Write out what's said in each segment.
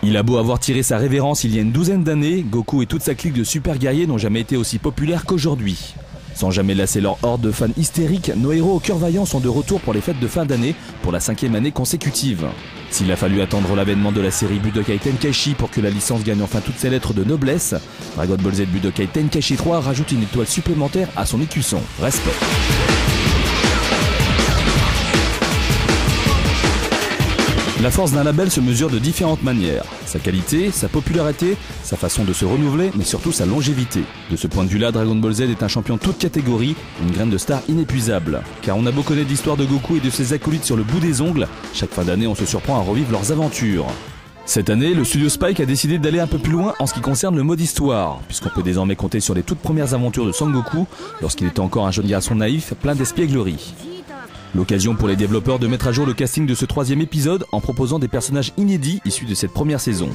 Il a beau avoir tiré sa révérence il y a une douzaine d'années, Goku et toute sa clique de super guerriers n'ont jamais été aussi populaires qu'aujourd'hui. Sans jamais lasser leur horde de fans hystériques, nos héros au cœur vaillant sont de retour pour les fêtes de fin d'année pour la 5e année consécutive. S'il a fallu attendre l'avènement de la série Budokai Tenkaichi pour que la licence gagne enfin toutes ses lettres de noblesse, Dragon Ball Z Budokai Tenkaichi 3 rajoute une étoile supplémentaire à son écusson. Respect. La force d'un label se mesure de différentes manières. Sa qualité, sa popularité, sa façon de se renouveler, mais surtout sa longévité. De ce point de vue-là, Dragon Ball Z est un champion toute catégorie, une graine de star inépuisable. Car on a beau connaître l'histoire de Goku et de ses acolytes sur le bout des ongles, chaque fin d'année on se surprend à revivre leurs aventures. Cette année, le studio Spike a décidé d'aller un peu plus loin en ce qui concerne le mode histoire, puisqu'on peut désormais compter sur les toutes premières aventures de Sangoku, lorsqu'il était encore un jeune garçon naïf, plein d'espièglerie. L'occasion pour les développeurs de mettre à jour le casting de ce 3e épisode en proposant des personnages inédits issus de cette première saison.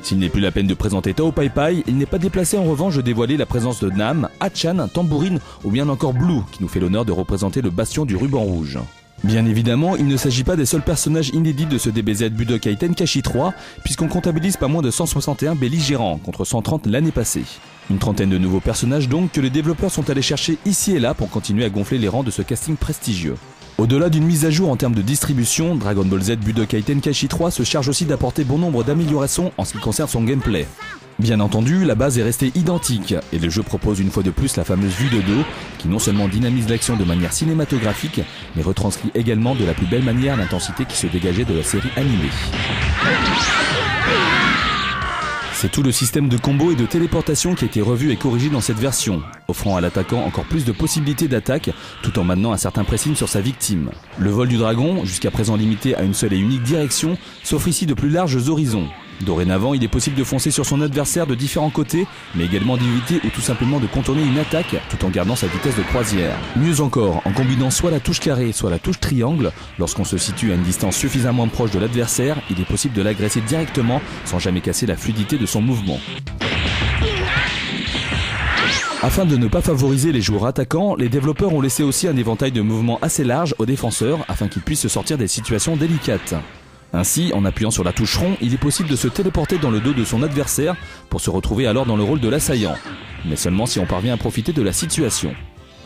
S'il n'est plus la peine de présenter Tao Pai Pai, il n'est pas déplacé en revanche de dévoiler la présence de Nam, Hachan, Tambourine ou bien encore Blue, qui nous fait l'honneur de représenter le bastion du ruban rouge. Bien évidemment, il ne s'agit pas des seuls personnages inédits de ce DBZ Budokai Tenkaichi 3, puisqu'on comptabilise pas moins de 161 belligérants, contre 130 l'année passée. Une trentaine de nouveaux personnages donc que les développeurs sont allés chercher ici et là pour continuer à gonfler les rangs de ce casting prestigieux. Au-delà d'une mise à jour en termes de distribution, Dragon Ball Z Budokai Tenkaichi 3 se charge aussi d'apporter bon nombre d'améliorations en ce qui concerne son gameplay. Bien entendu, la base est restée identique, et le jeu propose une fois de plus la fameuse vue de dos, qui non seulement dynamise l'action de manière cinématographique, mais retranscrit également de la plus belle manière l'intensité qui se dégageait de la série animée. C'est tout le système de combo et de téléportation qui a été revu et corrigé dans cette version, offrant à l'attaquant encore plus de possibilités d'attaque, tout en maintenant un certain pressing sur sa victime. Le vol du dragon, jusqu'à présent limité à une seule et unique direction, s'offre ici de plus larges horizons. Dorénavant, il est possible de foncer sur son adversaire de différents côtés, mais également d'éviter ou tout simplement de contourner une attaque tout en gardant sa vitesse de croisière. Mieux encore, en combinant soit la touche carré, soit la touche triangle, lorsqu'on se situe à une distance suffisamment proche de l'adversaire, il est possible de l'agresser directement sans jamais casser la fluidité de son mouvement. Afin de ne pas favoriser les joueurs attaquants, les développeurs ont laissé aussi un éventail de mouvements assez large aux défenseurs afin qu'ils puissent se sortir des situations délicates. Ainsi, en appuyant sur la touche rond, il est possible de se téléporter dans le dos de son adversaire pour se retrouver alors dans le rôle de l'assaillant. Mais seulement si on parvient à profiter de la situation.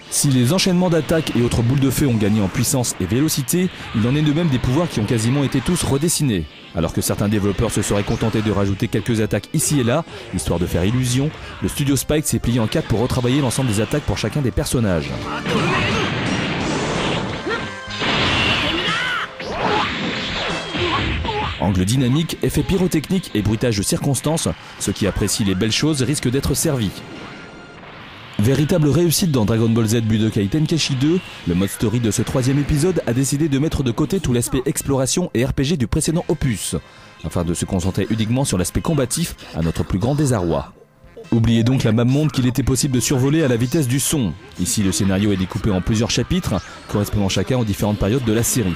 Si les enchaînements d'attaques et autres boules de feu ont gagné en puissance et vélocité, il en est de même des pouvoirs qui ont quasiment été tous redessinés. Alors que certains développeurs se seraient contentés de rajouter quelques attaques ici et là, histoire de faire illusion, le studio Spike s'est plié en 4 pour retravailler l'ensemble des attaques pour chacun des personnages. Angle dynamique, effet pyrotechnique et bruitage de circonstances, ceux qui apprécient les belles choses risquent d'être servis. Véritable réussite dans Dragon Ball Z Budokai Tenkaichi 2, le mode story de ce 3e épisode a décidé de mettre de côté tout l'aspect exploration et RPG du précédent opus, afin de se concentrer uniquement sur l'aspect combatif à notre plus grand désarroi. Oubliez donc la map monde qu'il était possible de survoler à la vitesse du son. Ici le scénario est découpé en plusieurs chapitres, correspondant chacun aux différentes périodes de la série.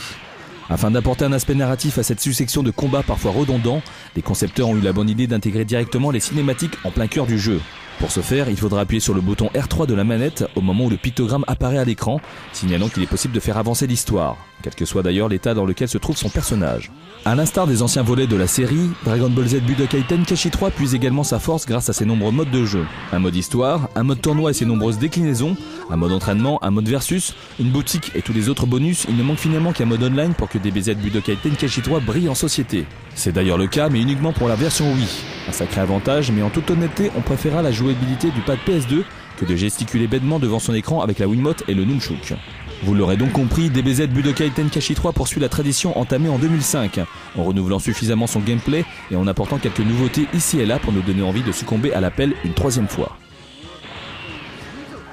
Afin d'apporter un aspect narratif à cette succession de combats parfois redondants, les concepteurs ont eu la bonne idée d'intégrer directement les cinématiques en plein cœur du jeu. Pour ce faire, il faudra appuyer sur le bouton R3 de la manette au moment où le pictogramme apparaît à l'écran, signalant qu'il est possible de faire avancer l'histoire, quel que soit d'ailleurs l'état dans lequel se trouve son personnage. A l'instar des anciens volets de la série, Dragon Ball Z Budokai Tenkaichi 3 puise également sa force grâce à ses nombreux modes de jeu. Un mode histoire, un mode tournoi et ses nombreuses déclinaisons, un mode entraînement, un mode versus, une boutique et tous les autres bonus, il ne manque finalement qu'un mode online pour que DBZ Budokai Tenkaichi 3 brille en société. C'est d'ailleurs le cas, mais uniquement pour la version Wii. Un sacré avantage, mais en toute honnêteté, on préférera la jouabilité du pad PS2 que de gesticuler bêtement devant son écran avec la Wiimote et le Nunchuk. Vous l'aurez donc compris, DBZ Budokai Tenkaichi 3 poursuit la tradition entamée en 2005, en renouvelant suffisamment son gameplay et en apportant quelques nouveautés ici et là pour nous donner envie de succomber à l'appel une 3e fois.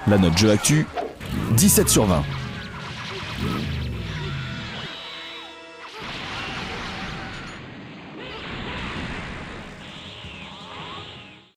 La note jeu actu, 17/20.